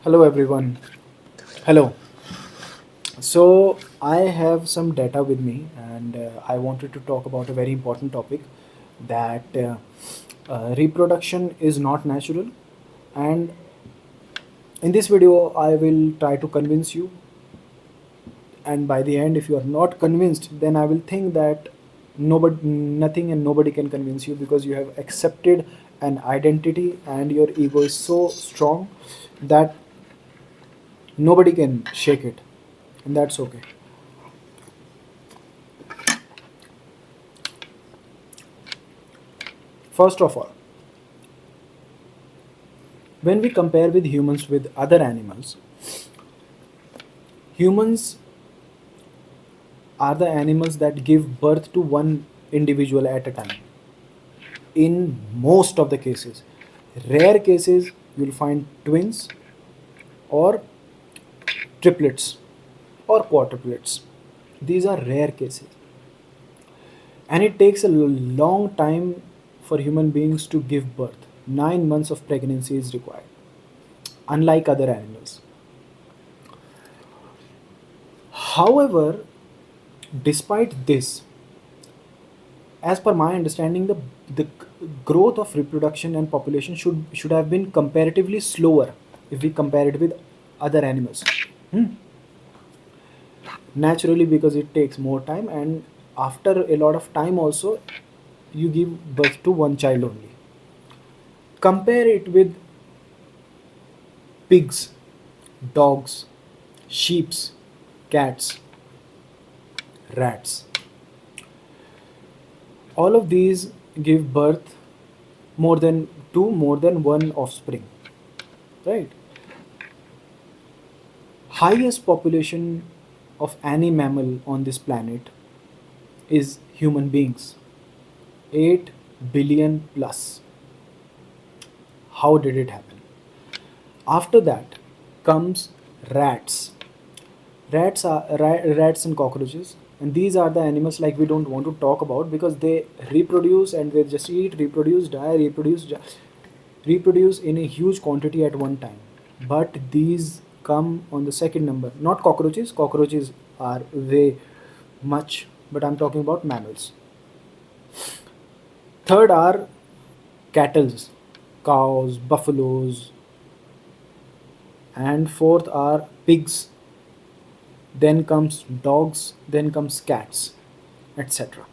Hello, everyone. Hello. So, I have some data with me, and I wanted to talk about a very important topic that reproduction is not natural. And in this video, I will try to convince you. And by the end, if you are not convinced, then I will think that nothing and nobody can convince you because you have accepted an identity and your ego is so strong that nobody can shake it, and that's okay. First of all, when we compare with humans with other animals, humans are the animals that give birth to one individual at a time. In most of the cases, rare cases, you'll find twins or triplets or quadruplets. These are rare cases, and it takes a long time for human beings to give birth. 9 months of pregnancy is required, unlike other animals. However, despite this, as per my understanding, the growth of reproduction and population should have been comparatively slower if we compare it with other animals. Hmm. Naturally, because it takes more time, and after a lot of time, also, you give birth to one child only. Compare it with pigs, dogs, sheeps, cats, rats. All of these give birth more than one offspring, right? Highest population of any mammal on this planet is human beings, 8 billion plus. How did it happen? After that comes rats. Rats and cockroaches, and these are the animals like we don't want to talk about because they reproduce and they just eat, reproduce, die, reproduce in a huge quantity at one time. But these come on the second number. Not cockroaches. Cockroaches are way much, but I'm talking about mammals. Third are cattle, cows, buffaloes, and fourth are pigs. Then comes dogs, then comes cats, etc.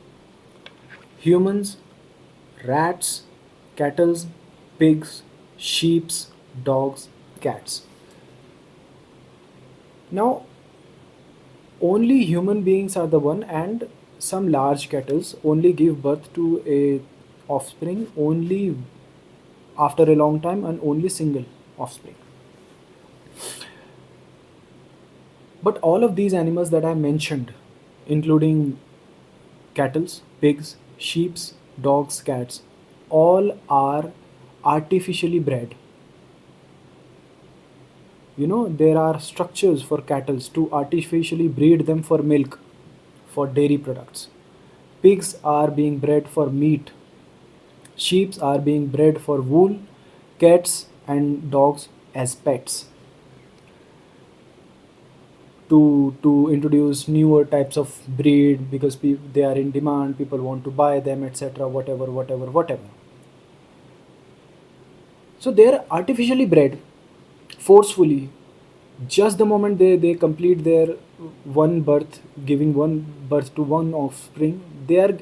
Humans, rats, cattle, pigs, sheeps, dogs, cats. Now, only human beings are the one, and some large cattle only give birth to a offspring only after a long time and only single offspring. But all of these animals that I mentioned, including cattle, pigs, sheep, dogs, cats, all are artificially bred. There are structures for cattle to artificially breed them for milk, for dairy products. Pigs are being bred for meat. Sheep are being bred for wool. Cats and dogs as pets. To introduce newer types of breed because they are in demand, people want to buy them, etc., whatever. So they're artificially bred forcefully. Just the moment they complete their one birth, giving one birth to one offspring, they are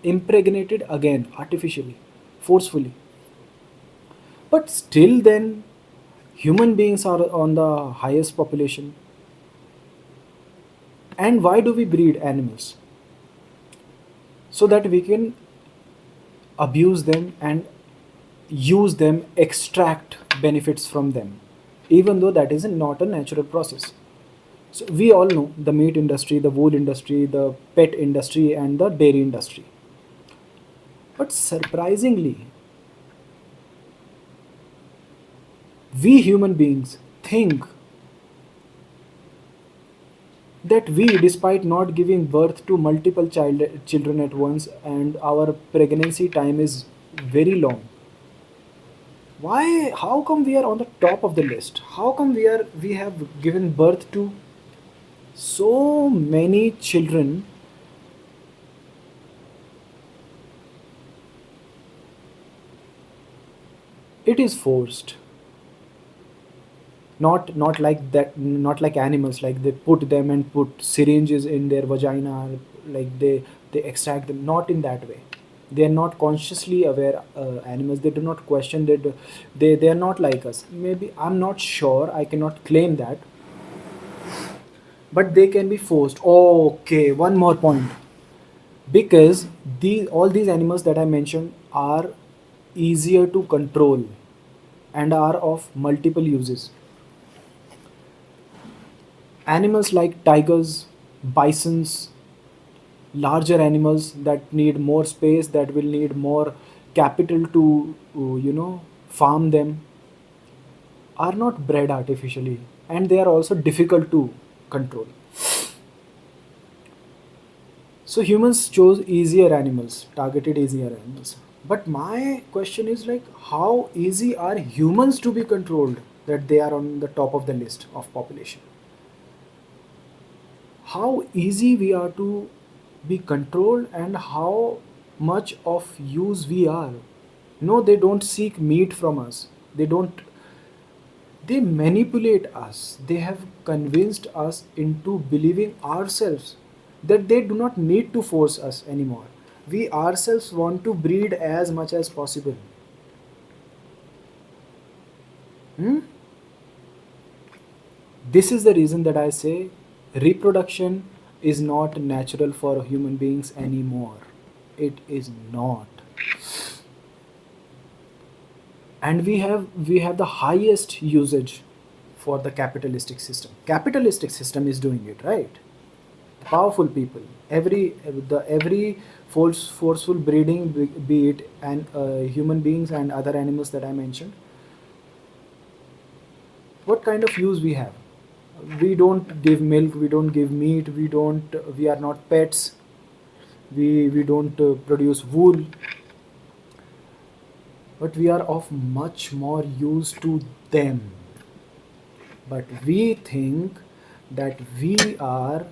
impregnated again artificially, forcefully. But still then, human beings are on the highest population. And why do we breed animals? So that we can abuse them and use them, extract benefits from them, even though that is not a natural process. So we all know the meat industry, the wool industry, the pet industry, and the dairy industry. But surprisingly, we human beings think that we, despite not giving birth to multiple children at once, and our pregnancy time is very long, Why, how come we are on the top of the list? How come we have given birth to so many children? It is forced. Not like that, not like animals, like they put them and put syringes in their vagina, like they extract them. Not in that way. They are not consciously aware animals. They do not question. They are not like us. Maybe, I'm not sure, I cannot claim that, but they can be forced. Okay, one more point. Because all these animals that I mentioned are easier to control and are of multiple uses. Animals like tigers, bisons, larger animals that need more space, that will need more capital to, farm them, are not bred artificially, and they are also difficult to control. So humans chose easier animals, targeted easier animals. But my question is like, how easy are humans to be controlled that they are on the top of the list of population? How easy we are to be controlled and how much of use we are. No, they don't seek meat from us. They don't, they manipulate us. They have convinced us into believing ourselves that they do not need to force us anymore. We ourselves want to breed as much as possible. Hmm? This is the reason that I say reproduction is not natural for human beings anymore. It is not. And we have the highest usage for the capitalistic system. Capitalistic system is doing it, right? Powerful people, every forceful breeding, be it and human beings and other animals that I mentioned. What kind of use we have? We don't give milk, we don't give meat, we are not pets, we don't produce wool, but we are of much more use to them. But we think that we are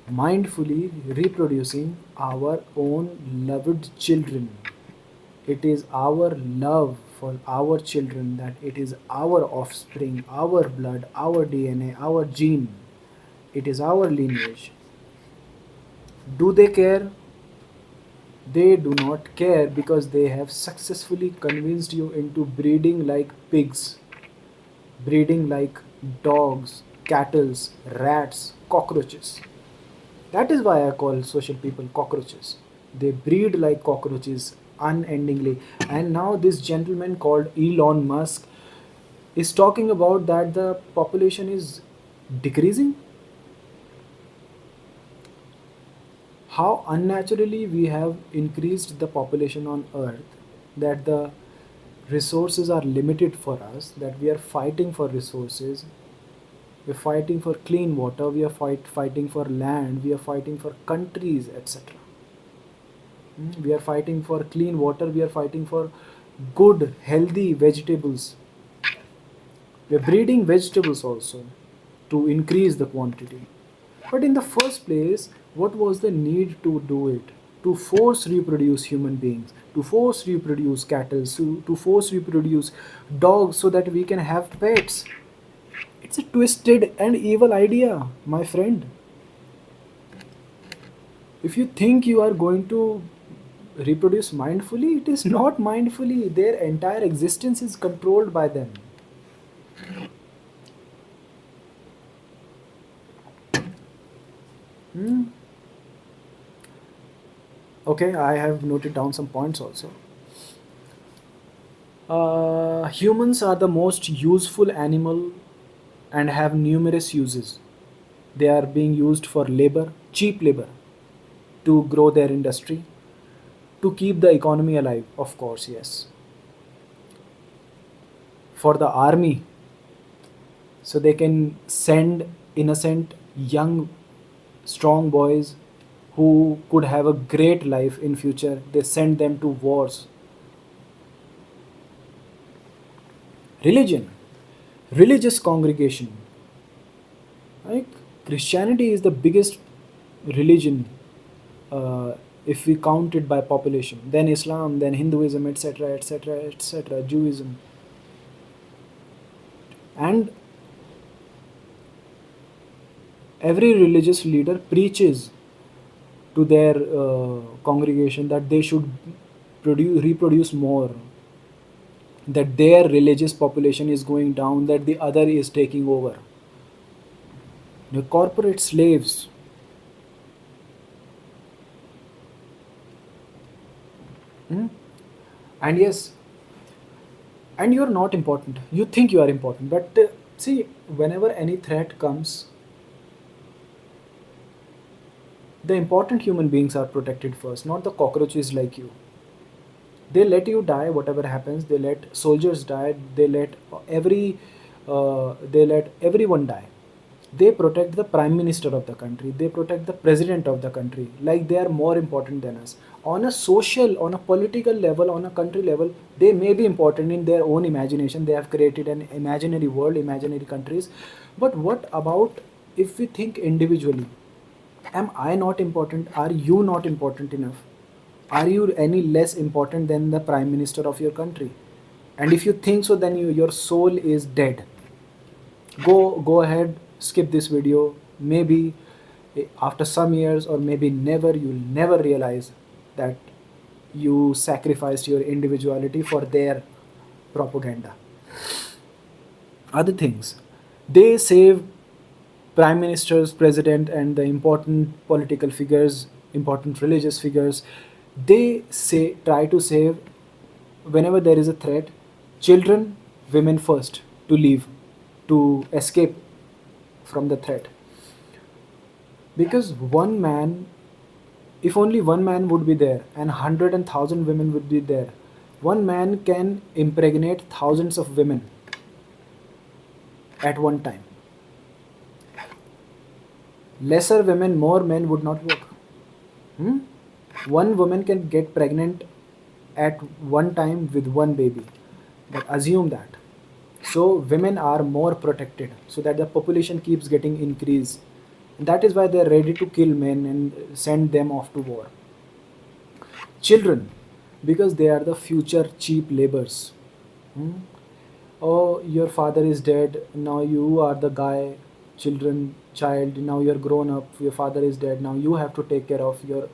mindfully reproducing our own loved children. It is our love for our children, that it is our offspring, our blood, our DNA, our gene. It is our lineage. Do they care? They do not care because they have successfully convinced you into breeding like pigs, breeding like dogs, cattle, rats, cockroaches. That is why I call social people cockroaches. They breed like cockroaches unendingly. And now this gentleman called Elon Musk is talking about that the population is decreasing. How unnaturally we have increased the population on earth, that the resources are limited for us, that we are fighting for resources, we're fighting for clean water, we are fighting for land, we are fighting for countries, etc. We are fighting for clean water, we are fighting for good healthy vegetables. We are breeding vegetables also to increase the quantity. But in the first place, what was the need to do it? To force reproduce human beings, to force reproduce cattle, to force reproduce dogs so that we can have pets. It's a twisted and evil idea, my friend. If you think you are going to reproduce mindfully, it is not mindfully. Their entire existence is controlled by them. Hmm? Okay, I have noted down some points also. Humans are the most useful animal and have numerous uses. They are being used for labor, cheap labor, to grow their industry, to keep the economy alive, of course, yes. For the army, so they can send innocent, young, strong boys who could have a great life in future. They send them to wars. Religion, religious congregation. Like Christianity is the biggest religion if we count it by population. Then Islam, then Hinduism, etc., etc., etc., Judaism, and every religious leader preaches to their congregation that they should reproduce more, that their religious population is going down, that the other is taking over. The corporate slaves. Hmm? And yes, and you're not important. You think you are important, but see, whenever any threat comes, the important human beings are protected first, not the cockroaches like you. They let you die, whatever happens. They let soldiers die. They let everyone die. They protect the prime minister of the country. They protect the president of the country, like they are more important than us. On a social, on a political level, on a country level, they may be important in their own imagination. They have created an imaginary world, imaginary countries. But what about if we think individually? Am I not important? Are you not important enough? Are you any less important than the prime minister of your country? And if you think so, then your soul is dead. Go ahead, skip this video. Maybe after some years, or maybe never, you'll never realize that you sacrificed your individuality for their propaganda. Other things, they save prime ministers, president, and the important political figures, important religious figures. They say try to save whenever there is a threat, children, women first to leave, to escape from the threat. Because one man, if only one man would be there and 100,000 women would be there, one man can impregnate thousands of women at one time. Lesser women, more men would not work. Hmm? One woman can get pregnant at one time with one baby. But assume that. So women are more protected so that the population keeps getting increased. That is why they are ready to kill men and send them off to war. Children, because they are the future cheap labors. Hmm? Oh, your father is dead, now you are the guy. Children, child, now you're grown up, your father is dead, now you have to take care of your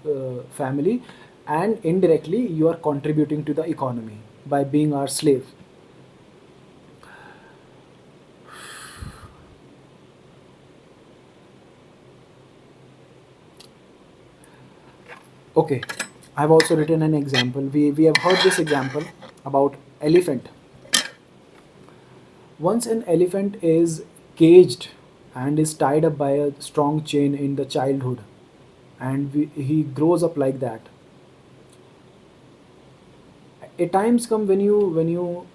family, and indirectly you are contributing to the economy by being our slave. Okay, I've also written an example. We have heard this example about elephant. Once an elephant is caged and is tied up by a strong chain in the childhood, and he grows up like that. A times come when you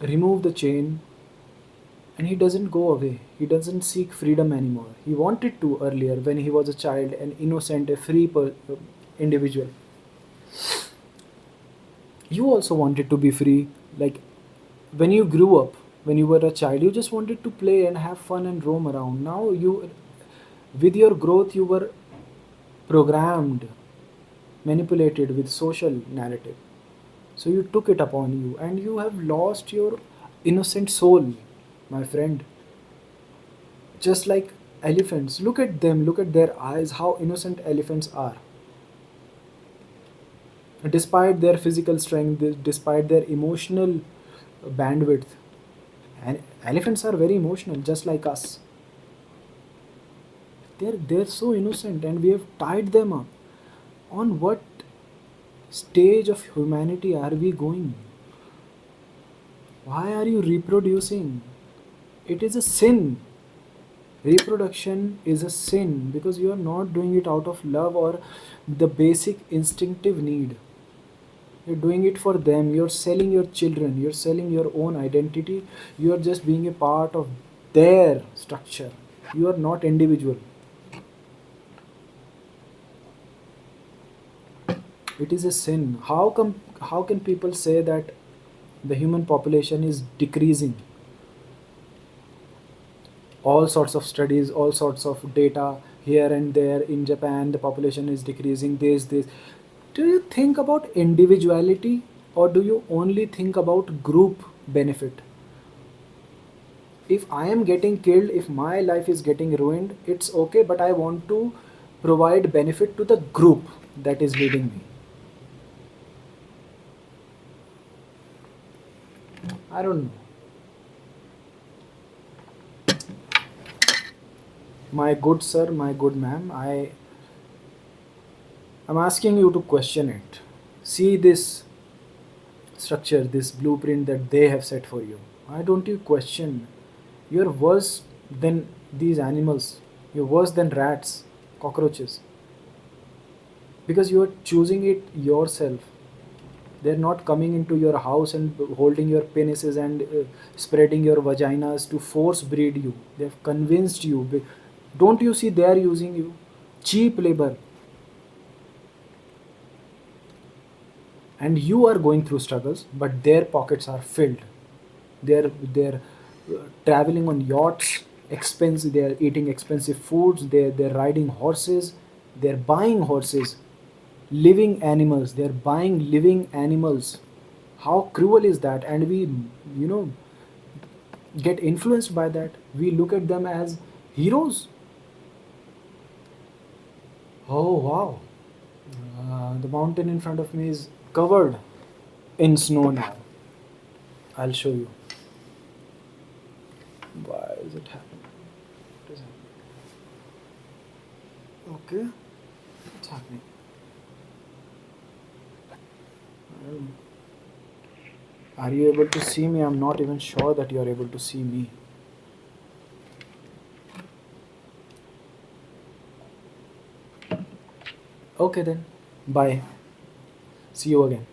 remove the chain, and he doesn't go away. He doesn't seek freedom anymore. He wanted to earlier when he was a child, an innocent, a free individual. You also wanted to be free. Like when you grew up, when you were a child, you just wanted to play and have fun and roam around. Now with your growth, you were programmed, manipulated with social narrative. So you took it upon you, and you have lost your innocent soul, my friend. Just like elephants, look at them, look at their eyes, how innocent elephants are. Despite their physical strength, despite their emotional bandwidth, and elephants are very emotional, just like us. They're so innocent, and we have tied them up. On what stage of humanity are we going? Why are you reproducing? It is a sin. Reproduction is a sin because you are not doing it out of love or the basic instinctive need. You're doing it for them. You're selling your children. You're selling your own identity. You are just being a part of their structure. You are not individual. It is a sin. How can people say that the human population is decreasing. All sorts of studies, all sorts of data here and there. In Japan, the population is decreasing. This. Do you think about individuality, or do you only think about group benefit? If I am getting killed, if my life is getting ruined, it's okay, but I want to provide benefit to the group that is leading me. I don't know. My good sir, my good ma'am, I'm asking you to question it. See this structure, this blueprint that they have set for you. Why don't you question? You're worse than these animals. You're worse than rats, cockroaches, because you're choosing it yourself. They're not coming into your house and holding your penises and spreading your vaginas to force breed you. They've convinced you. Don't you see they are using you? Cheap labor. And you are going through struggles, but their pockets are filled. They're traveling on yachts, expensive. They're eating expensive foods. They're riding horses. They're buying horses, living animals. They're buying living animals. How cruel is that? And we, you know, get influenced by that. We look at them as heroes. Oh wow! The mountain in front of me is covered in snow now. I'll show you. Why is it happening? What is happening? Okay, what's happening? I don't know. Are you able to see me? I'm not even sure that you are able to see me. Okay then. Bye. See you again.